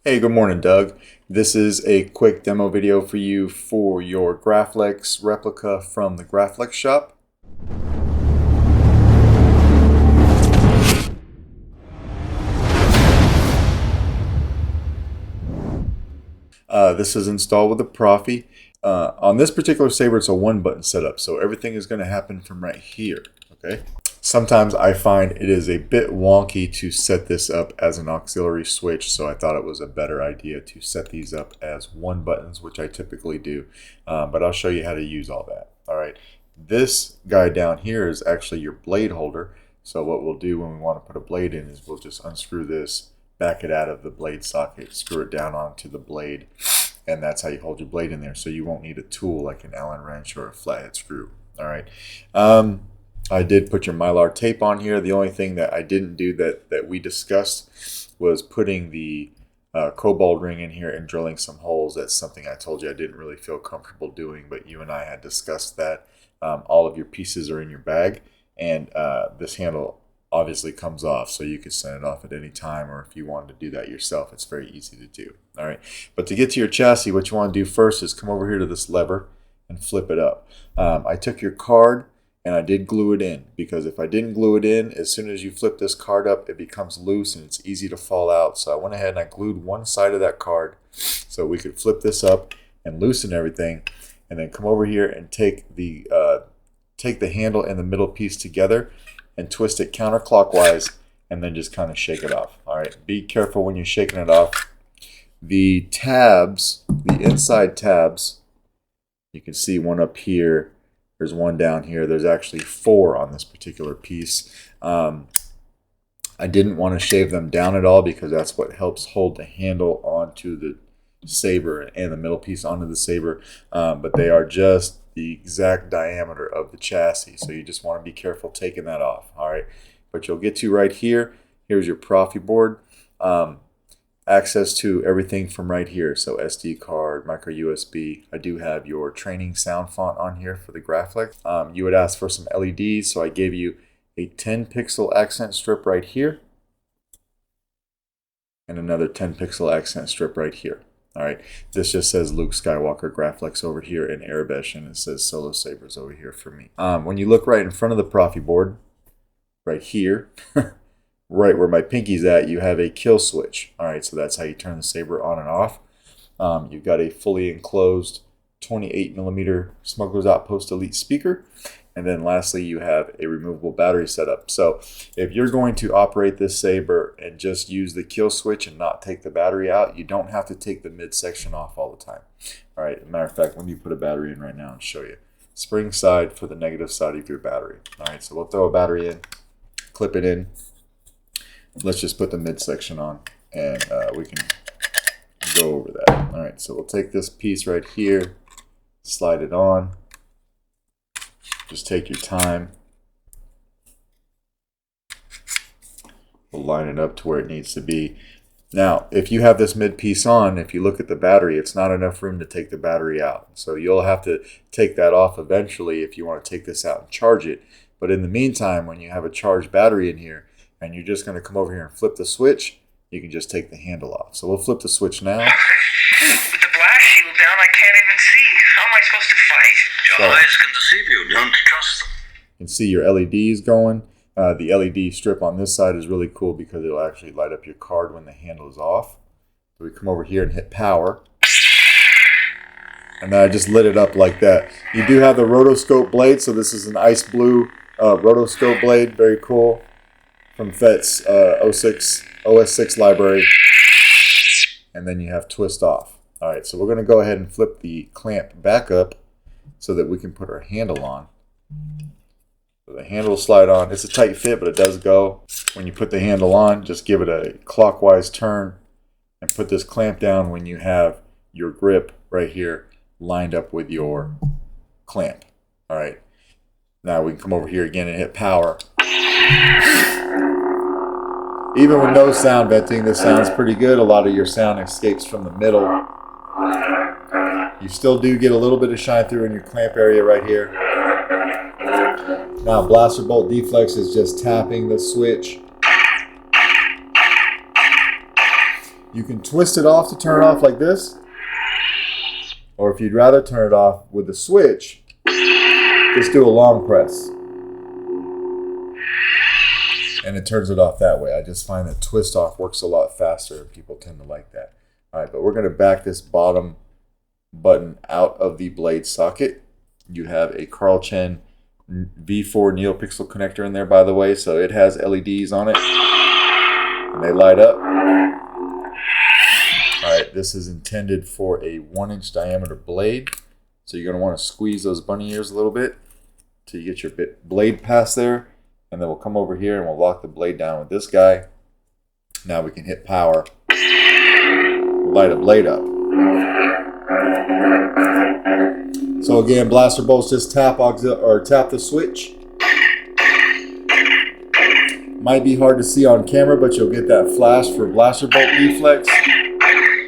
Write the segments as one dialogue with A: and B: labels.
A: Hey, good morning, Doug. This is a quick demo video for you for your Graflex replica from the Graflex shop. This is installed with a Proffie. On this particular saber, it's a one-button setup, so everything is going to happen from right here. Okay. Sometimes I find it is a bit wonky to set this up as an auxiliary switch, so I thought it was a better idea to set these up as one buttons, which I typically do, but I'll show you how to use all that. All right, this guy down here is actually your blade holder, so what we'll do when we want to put a blade in is we'll just unscrew this, back it out of the blade socket, screw it down onto the blade, and that's how you hold your blade in there, so you won't need a tool like an Allen wrench or a flathead screw. All right. I did put your Mylar tape on here. The only thing that I didn't do that we discussed was putting the cobalt ring in here and drilling some holes. That's something I told you I didn't really feel comfortable doing, but you and I had discussed that. All of your pieces are in your bag, and this handle obviously comes off, so you can send it off at any time, or if you wanted to do that yourself, it's very easy to do. All right, but to get to your chassis, what you want to do first is come over here to this lever and flip it up. I took your card and I did glue it in, because if I didn't glue it in, as soon as you flip this card up, it becomes loose and it's easy to fall out. So I went ahead and I glued one side of that card so we could flip this up and loosen everything, and then come over here and take the handle and the middle piece together and twist it counterclockwise, and then just kind of shake it off. All right, be careful when you're shaking it off. The tabs, the inside tabs, you can see one up here. There's one down here. There's actually 4 on this particular piece. I didn't want to shave them down at all, because that's what helps hold the handle onto the saber and the middle piece onto the saber. But they are just the exact diameter of the chassis, so you just want to be careful taking that off. All right, but you'll get to right here. Here's your Proffie board. Access to everything from right here, so SD card, micro USB. I do have your training sound font on here for the Graflex. You would ask for some LEDs, so I gave you a 10 pixel accent strip right here and another 10 pixel accent strip right here. All right, this just says Luke Skywalker Graflex over here in Arabic, and it says Solo Sabers over here for me. When you look right in front of the Proffie board, right here, right where my pinky's at, you have a kill switch. All right, so that's how you turn the saber on and off. You've got a fully enclosed 28mm Smuggler's Outpost Elite speaker. And then lastly, you have a removable battery setup. So if you're going to operate this saber and just use the kill switch and not take the battery out, you don't have to take the midsection off all the time. All right, as a matter of fact, let me put a battery in right now and show you. Spring side for the negative side of your battery. All right, so we'll throw a battery in, clip it in. Let's just put the midsection on, and we can go over that. All right, so we'll take this piece right here, slide it on. Just take your time. We'll line it up to where it needs to be. Now, if you have this mid piece on, if you look at the battery, it's not enough room to take the battery out. So you'll have to take that off eventually if you want to take this out and charge it. But in the meantime, when you have a charged battery in here, and you're just going to come over here and flip the switch, you can just take the handle off. So we'll flip the switch now.
B: With the blast shield down, I can't even see. How am I supposed to fight? Your eyes can deceive you. Don't trust them.
A: You can see your LEDs going. The LED strip on this side is really cool because it'll actually light up your card when the handle is off. So we come over here and hit power. And then I just lit it up like that. You do have the rotoscope blade, so this is an ice blue rotoscope blade. Very cool. From FET's OS6 library, and then you have twist off. All right, so we're going to go ahead and flip the clamp back up so that we can put our handle on. So the handle will slide on. It's a tight fit, but it does go. When you put the handle on, just give it a clockwise turn and put this clamp down when you have your grip right here lined up with your clamp. All right, now we can come over here again and hit power. Even with no sound venting, this sounds pretty good. A lot of your sound escapes from the middle. You still do get a little bit of shine through in your clamp area right here. Now blaster bolt deflex is just tapping the switch. You can twist it off to turn it off like this. Or if you'd rather turn it off with the switch, just do a long press. And it turns it off that way. I just find that twist off works a lot faster and people tend to like that. All right, but we're going to back this bottom button out of the blade socket. You have a Carl Chen V4 Neopixel connector in there, by the way, so it has LEDs on it. And they light up. Alright, this is intended for a 1-inch diameter blade. So you're going to want to squeeze those bunny ears a little bit till you get your blade past there. And then we'll come over here and we'll lock the blade down with this guy. Now we can hit power. Light a blade up. So again, blaster bolts, just tap the switch. Might be hard to see on camera, but you'll get that flash for blaster bolt reflex.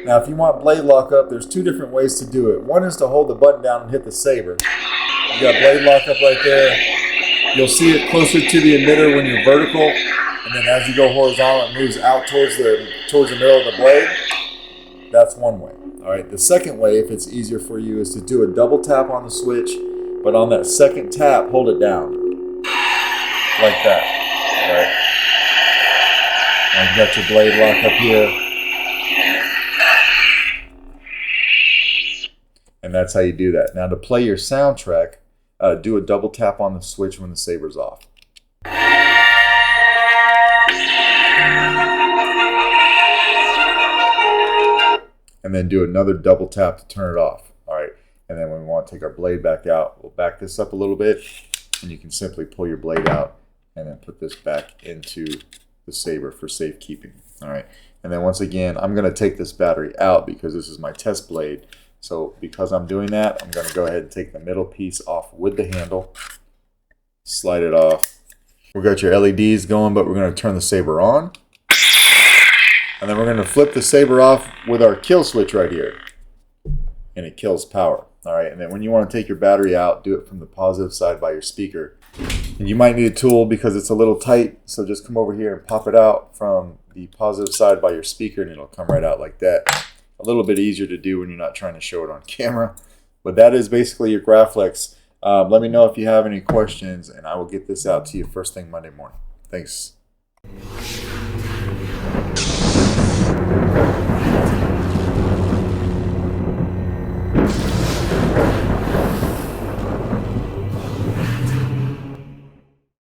A: Now, if you want blade lock up, there's 2 different ways to do it. One is to hold the button down and hit the saber. You got blade lock up right there. You'll see it closer to the emitter when you're vertical, and then as you go horizontal, it moves out towards the middle of the blade. That's one way. All right. The second way, if it's easier for you, is to do a double tap on the switch, but on that second tap, hold it down like that. All right. Now you got your blade lock up here. And that's how you do that. Now to play your soundtrack, do a double tap on the switch when the saber's off. And then do another double tap to turn it off. All right. And then when we want to take our blade back out, we'll back this up a little bit, and you can simply pull your blade out and then put this back into the saber for safekeeping. All right. And then once again, I'm going to take this battery out because this is my test blade. So because I'm doing that, I'm going to go ahead and take the middle piece off with the handle, slide it off. We've got your LEDs going, but we're going to turn the saber on. And then we're going to flip the saber off with our kill switch right here. And it kills power. All right, and then when you want to take your battery out, do it from the positive side by your speaker. And you might need a tool because it's a little tight, so just come over here and pop it out from the positive side by your speaker, and it'll come right out like that. A little bit easier to do when you're not trying to show it on camera. But that is basically your Graflex. Let me know if you have any questions, and I will get this out to you first thing Monday morning. Thanks.